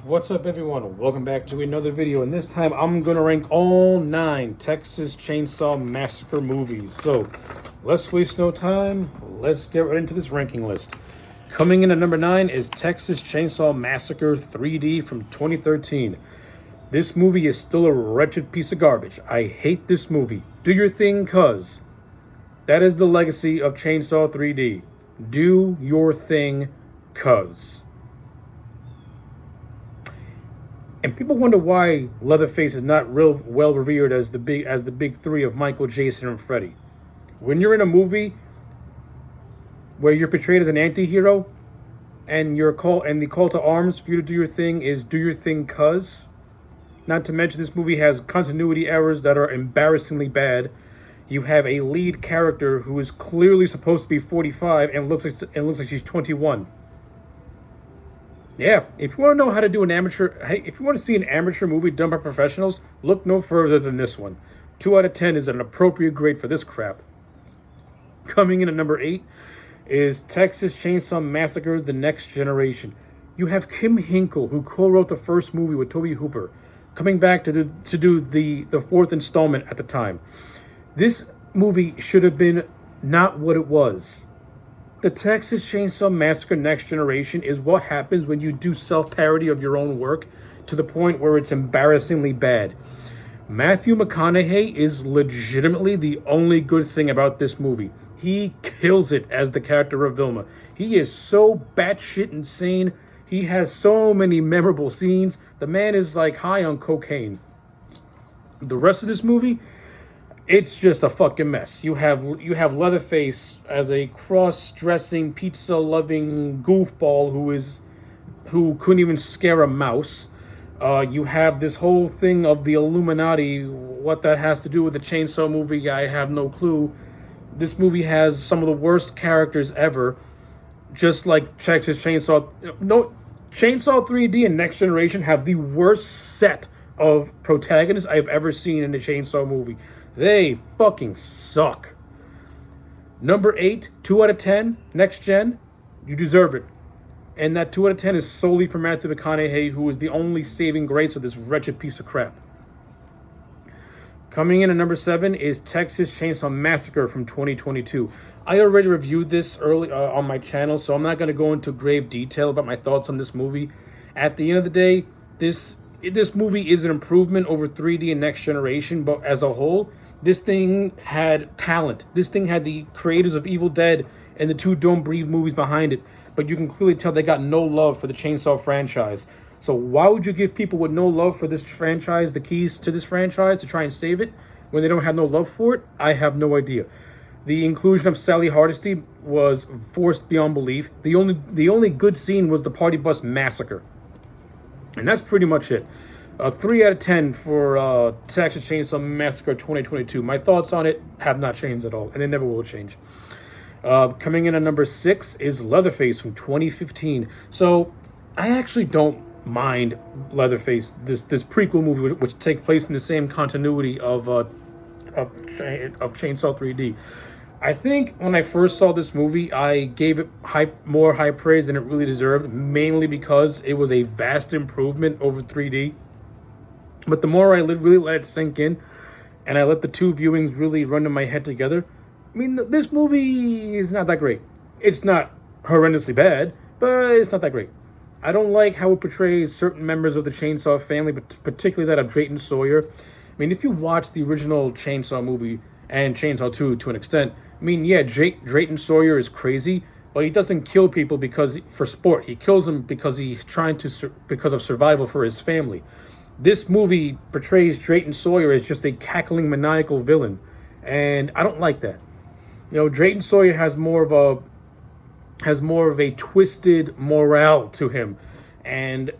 What's up, everyone? Welcome back to another video, and this time I'm gonna rank all 9 Texas Chainsaw Massacre movies. So let's waste no time, let's get right into this ranking list. Coming in at number 9 is Texas Chainsaw Massacre 3D from 2013. This movie is still a wretched piece of garbage. I hate this movie. Do your thing, cuz. That is the legacy of Chainsaw 3D. Do your thing, cuz. And people wonder why Leatherface is not real well revered as the big three of Michael, Jason, and Freddy. When you're in a movie where you're portrayed as an anti-hero and the call to arms for you to do your thing is do your thing, cuz. Not to mention this movie has continuity errors that are embarrassingly bad. You have a lead character who is clearly supposed to be 45 and looks like she's 21. Yeah, if you want to know how to do if you want to see an amateur movie done by professionals, look no further than this one. 2 out of 10 is an appropriate grade for this crap. Coming in at number 8 is Texas Chainsaw Massacre: The Next Generation. You have Kim Hinkle, who co-wrote the first movie with Tobe Hooper, coming back to do the fourth installment at the time. This movie should have been not what it was. The Texas Chainsaw Massacre Next Generation is what happens when you do self-parody of your own work to the point where it's embarrassingly bad. Matthew McConaughey is legitimately the only good thing about this movie. He kills it as the character of Vilma. He is so batshit insane. He has so many memorable scenes. The man is like high on cocaine. The rest of this movie, it's just a fucking mess. You have Leatherface as a cross-dressing, pizza-loving goofball who couldn't even scare a mouse. You have this whole thing of the Illuminati. What that has to do with the Chainsaw movie, I have no clue. This movie has some of the worst characters ever, just like Texas Chainsaw. No, Chainsaw 3D and Next Generation have the worst set of protagonists I've ever seen in a Chainsaw movie. They fucking suck. Number 8, 2 out of 10, Next Gen. You deserve it. And that 2 out of 10 is solely for Matthew McConaughey, who is the only saving grace of this wretched piece of crap. Coming in at number 7 is Texas Chainsaw Massacre from 2022. I already reviewed this early on my channel, so I'm not going to go into grave detail about my thoughts on this movie. At the end of the day, this movie is an improvement over 3D and Next Generation, but as a whole, this thing had talent. This thing had the creators of Evil Dead and the 2 Don't Breathe movies behind it, but you can clearly tell they got no love for the Chainsaw franchise. So why would you give people with no love for this franchise the keys to this franchise to try and save it when they don't have no love for it? I have no idea. The inclusion of Sally Hardesty was forced beyond belief. The only good scene was the party bus massacre. And that's pretty much it. 3 out of 10 for Texas Chainsaw Massacre 2022. My thoughts on it have not changed at all, and they never will change. Coming in at number 6 is Leatherface from 2015. So I actually don't mind Leatherface, this prequel movie, which takes place in the same continuity of Chainsaw 3D. I think when I first saw this movie, I gave it more high praise than it really deserved, mainly because it was a vast improvement over 3D. But the more I really let it sink in, and I let the 2 viewings really run in my head together, I mean, this movie is not that great. It's not horrendously bad, but it's not that great. I don't like how it portrays certain members of the Chainsaw family, but particularly that of Drayton Sawyer. I mean, if you watch the original Chainsaw movie and Chainsaw 2 to an extent, I mean, yeah, Drayton Sawyer is crazy, but he doesn't kill people for sport. He kills them because because of survival for his family. This movie portrays Drayton Sawyer as just a cackling, maniacal villain, and I don't like that. You know, Drayton Sawyer has more of a twisted morale to him, and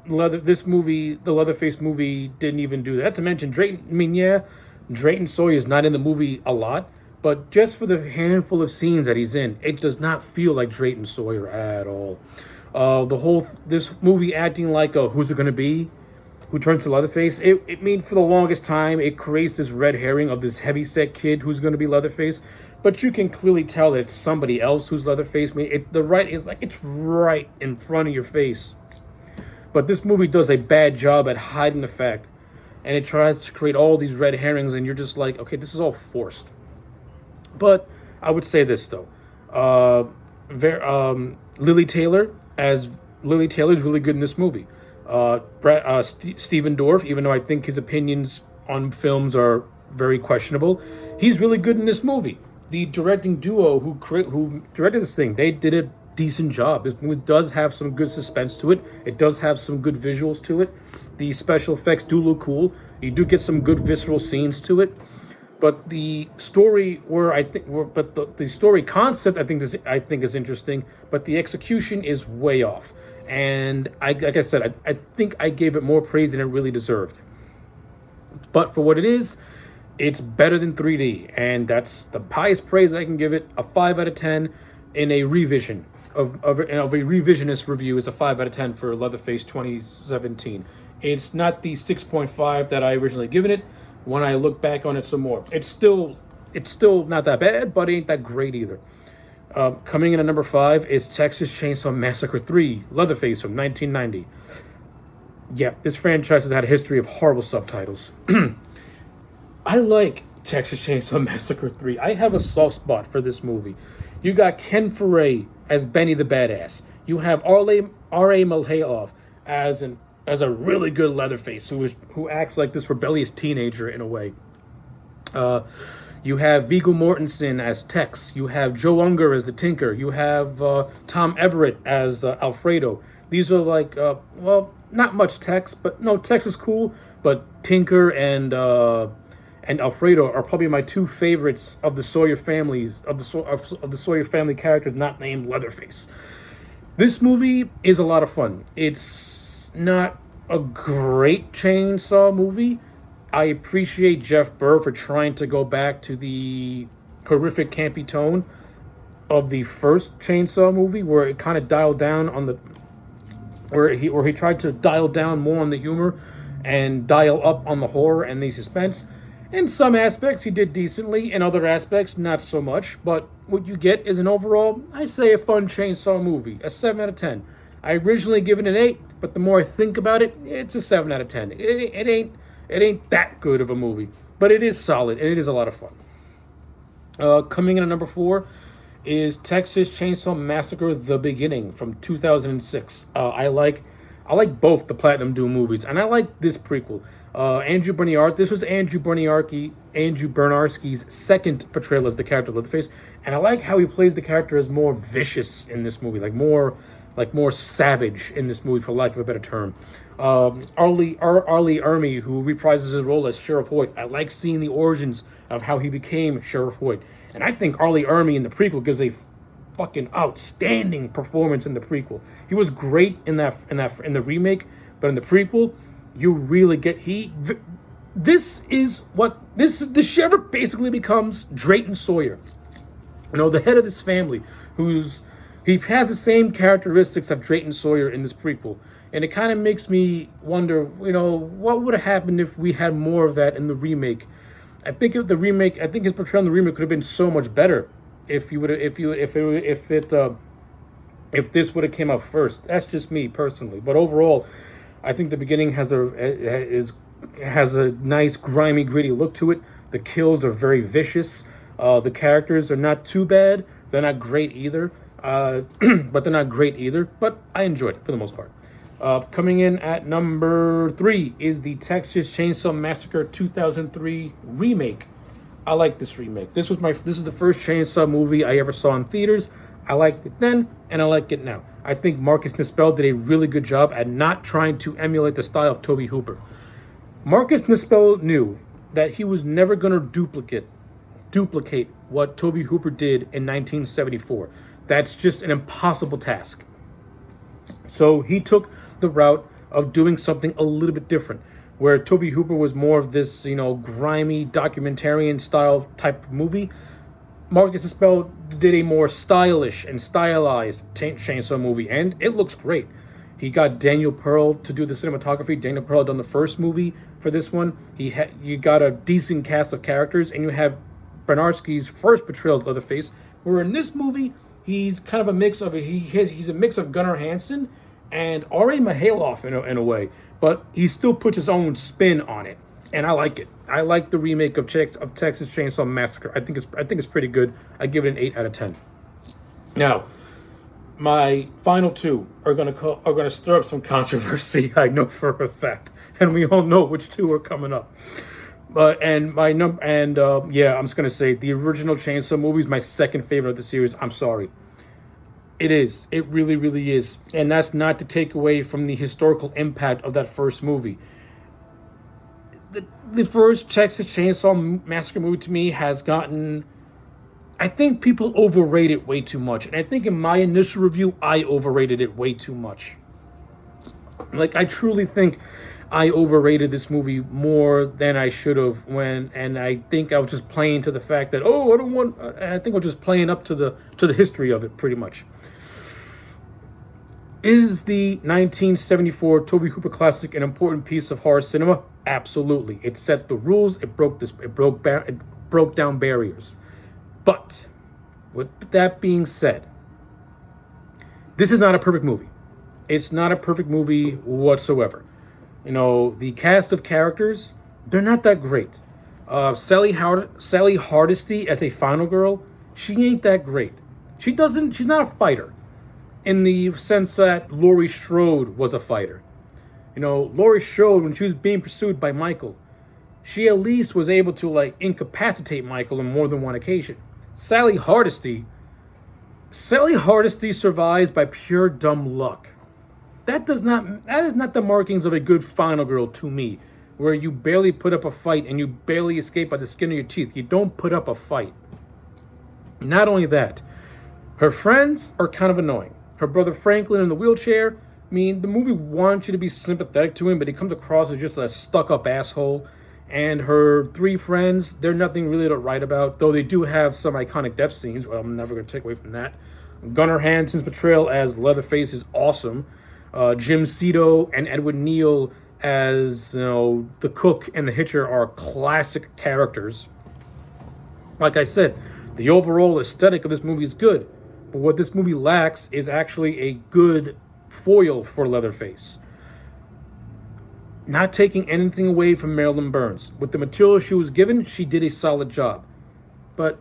the Leatherface movie didn't even do that. Not to mention Drayton Sawyer is not in the movie a lot, but just for the handful of scenes that he's in, it does not feel like Drayton Sawyer at all. This movie acting like who's it gonna be? Who turns to Leatherface? It mean for the longest time it creates this red herring of this heavyset kid who's gonna be Leatherface, but you can clearly tell that it's somebody else who's Leatherface. I mean, it's right in front of your face. But this movie does a bad job at hiding the fact, and it tries to create all these red herrings, and you're just like, okay, this is all forced. But I would say this though, Lily Taylor as Lily Taylor is really good in this movie. Stephen Dorff, even though I think his opinions on films are very questionable, he's really good in this movie. The directing duo who directed this thing, they did a decent job. This movie does have some good suspense to it. It does have some good visuals to it. The special effects do look cool. You do get some good visceral scenes to it. But the story, the story concept, I think is interesting. But the execution is way off. And like I said, I think I gave it more praise than it really deserved. But for what it is, it's better than 3D, and that's the highest praise I can give it. A 5 out of 10 in a revision of a revisionist review is a 5 out of 10 for Leatherface 2017. It's not the 6.5 that I originally given it. When I look back on it some more, it's still not that bad, but it ain't that great either. Coming in at number 5 is Texas Chainsaw Massacre 3, Leatherface from 1990. Yeah, this franchise has had a history of horrible subtitles. I like Texas Chainsaw Massacre 3. I have a soft spot for this movie. You got Ken Foray as Benny the Badass. You have R.A. Milhaoff as a really good Leatherface who acts like this rebellious teenager in a way. You have Viggo Mortensen as Tex. You have Joe Unger as the Tinker. You have Tom Everett as Alfredo. These are like, not much Tex, but no, Tex is cool. But Tinker and Alfredo are probably my two favorites of the Sawyer families of the Sawyer family characters not named Leatherface. This movie is a lot of fun. It's not a great chainsaw movie. I appreciate Jeff Burr for trying to go back to the horrific campy tone of the first Chainsaw movie, where it kind of dialed down on the where he tried to dial down more on the humor and dial up on the horror and the suspense. In some aspects, he did decently. In other aspects, not so much. But what you get is an overall, I say, a fun chainsaw movie. A 7 out of 10. I originally given it an 8, but the more I think about it, it's a 7 out of 10. It ain't that good of a movie, but it is solid and it is a lot of fun. Coming in at number 4 is Texas Chainsaw Massacre: The Beginning from 2006. I like both the Platinum Doom movies, and I like this prequel. This was Andrew Bernarski's second portrayal as the character of Leatherface, and I like how he plays the character as more vicious in this movie, like more savage in this movie, for lack of a better term. Arlie Ermey, who reprises his role as Sheriff Hoyt, I like seeing the origins of how he became Sheriff Hoyt, and I think Arlie Ermey in the prequel gives a fucking outstanding performance in the prequel. He was great in the remake, but in the prequel, you really get the sheriff basically becomes Drayton Sawyer. You know, the head of this family, he has the same characteristics of Drayton Sawyer in this prequel. And it kind of makes me wonder, you know, what would have happened if we had more of that in the remake. I think his portrayal in the remake could have been so much better if this would have came out first. That's just me personally. But overall, I think The Beginning has a nice grimy, gritty look to it. The kills are very vicious. The characters are not too bad. They're not great either. But I enjoyed it for the most part. Coming in at number 3 is the Texas Chainsaw Massacre 2003 remake. I like this remake. This is the first Chainsaw movie I ever saw in theaters. I liked it then, and I like it now. I think Marcus Nispel did a really good job at not trying to emulate the style of Tobe Hooper. Marcus Nispel knew that he was never going to duplicate what Tobe Hooper did in 1974. That's just an impossible task. So he took the route of doing something a little bit different, where Tobe Hooper was more of this, grimy documentarian style type of movie. Marcus Nispel did a more stylish and stylized Chainsaw movie, and it looks great. He got Daniel Pearl to do the cinematography. Daniel Pearl done the first movie for this one. You got a decent cast of characters, and you have Bernarski's first portrayal of Leatherface, where in this movie he's kind of a mix of he's a mix of Gunnar Hansen and Ari Mihailov in a way, but he still puts his own spin on it, and I like it. I like the remake of Texas Chainsaw Massacre. I think it's pretty good. I give it an 8 out of 10. Now, my final two are gonna stir up some controversy. I know for a fact, and we all know which two are coming up. But and my number and yeah, I'm just gonna say the original Chainsaw movie is my second favorite of the series. I'm sorry. It is. It really, really is. And that's not to take away from the historical impact of that first movie. The first Texas Chainsaw Massacre movie to me has gotten. I think people overrate it way too much. And I think in my initial review, I overrated it way too much. Like, I truly think I overrated this movie more than I should have and I think I was just playing to the fact that, oh, I don't want, I think I was just playing up to the history of it pretty much. Is the 1974 Tobe Hooper classic an important piece of horror cinema? Absolutely. It set the rules. It broke down barriers. But with that being said, this is not a perfect movie. It's not a perfect movie whatsoever. You know, the cast of characters, they're not that great. Sally Hardesty as a final girl, she ain't that great. She's not a fighter in the sense that Laurie Strode was a fighter. You know, Laurie Strode, when she was being pursued by Michael, she at least was able to, like, incapacitate Michael on more than one occasion. Sally Hardesty survives by pure dumb luck. That is not the markings of a good final girl to me, where you barely put up a fight and you barely escape by the skin of your teeth. You don't put up a fight. Not only that, her friends are kind of annoying. Her brother Franklin in the wheelchair, I mean, the movie wants you to be sympathetic to him, but he comes across as just a stuck-up asshole. And her three friends, they're nothing really to write about, though they do have some iconic death scenes. Well, I'm never going to take away from that. Gunnar Hansen's portrayal as Leatherface is awesome. Jim Cito and Edward Neal as, you know, the cook and the hitcher are classic characters. Like I said, the overall aesthetic of this movie is good, but what this movie lacks is actually a good foil for Leatherface. Not taking anything away from Marilyn Burns. With the material she was given, she did a solid job. But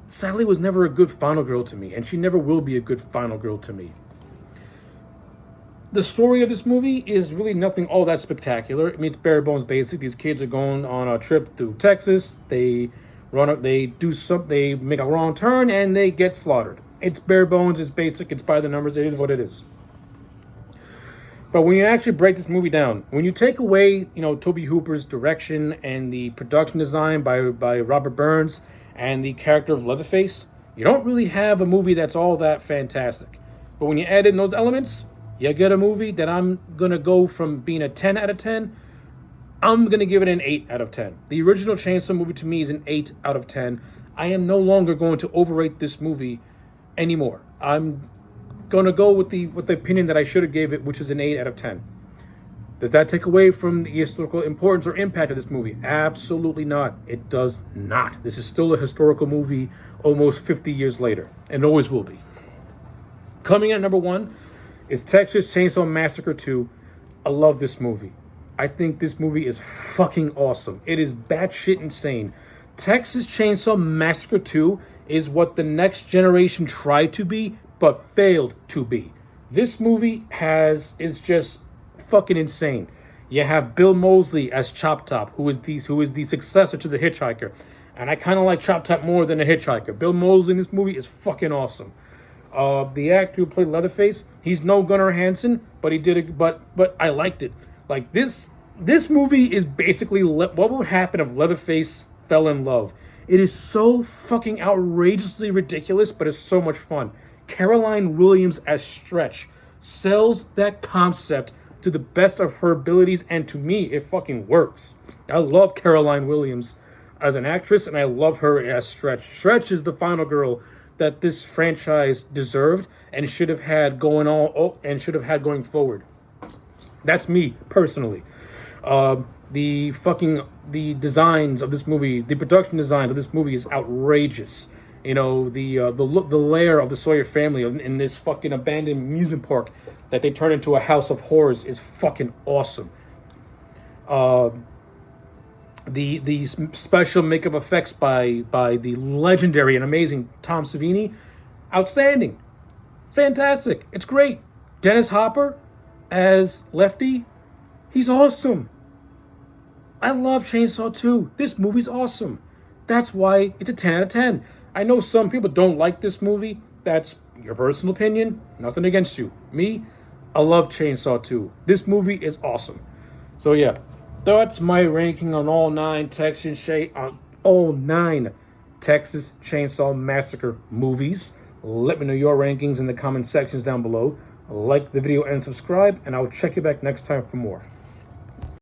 Sally was never a good final girl to me, and she never will be a good final girl to me. The story of this movie is really nothing all that spectacular. I mean, it's bare bones basic. These kids are going on a trip through Texas. They make a wrong turn, and they get slaughtered. It's bare bones, it's basic, it's by the numbers, it is what it is. But when you actually break this movie down, when you take away, you know, Tobe Hooper's direction and the production design by Robert Burns and the character of Leatherface, you don't really have a movie that's all that fantastic. But when you add in those elements, you get a movie that I'm going to go from being a 10 out of 10, I'm going to give it an 8 out of 10. The original Chainsaw movie to me is an 8 out of 10. I am no longer going to overrate this movie anymore. I'm going to go with the opinion that I should have gave it, which is an 8 out of 10. Does that take away from the historical importance or impact of this movie? Absolutely not. It does not. This is still a historical movie almost 50 years later, and always will be. Coming in at number 1 is Texas Chainsaw Massacre 2. I love this movie. I think this movie is fucking awesome. It is batshit insane. Texas Chainsaw Massacre 2 is what the next generation tried to be, but failed to be. This movie is just fucking insane. You have Bill Moseley as Chop Top, who is the successor to the Hitchhiker, and I kind of like Chop Top more than the Hitchhiker. Bill Moseley in this movie is fucking awesome. The actor who played Leatherface, he's no Gunnar Hansen, but he did it. But I liked it. Like this movie is basically what would happen if Leatherface fell in love. It is so fucking outrageously ridiculous, but it's so much fun. Caroline Williams as Stretch sells that concept to the best of her abilities, and to me, it fucking works. I love Caroline Williams as an actress, and I love her as Stretch. Stretch is the final girl that this franchise deserved and should have had going forward. That's me personally. The designs of this movie, the production designs of this movie is outrageous. You know, the lair of the Sawyer family in this fucking abandoned amusement park that they turn into a house of horrors is fucking awesome. Uh, the special makeup effects by the legendary and amazing Tom Savini, outstanding, fantastic. It's great. Dennis Hopper as Lefty, he's awesome. I love Chainsaw 2. This movie's awesome. That's why it's a 10 out of 10. I know some people don't like this movie. That's your personal opinion. Nothing against you. Me, I love Chainsaw 2. This movie is awesome. So yeah, that's my ranking on all nine Texas Chainsaw Massacre movies. Let me know your rankings in the comment sections down below. Like the video and subscribe, and I'll check you back next time for more.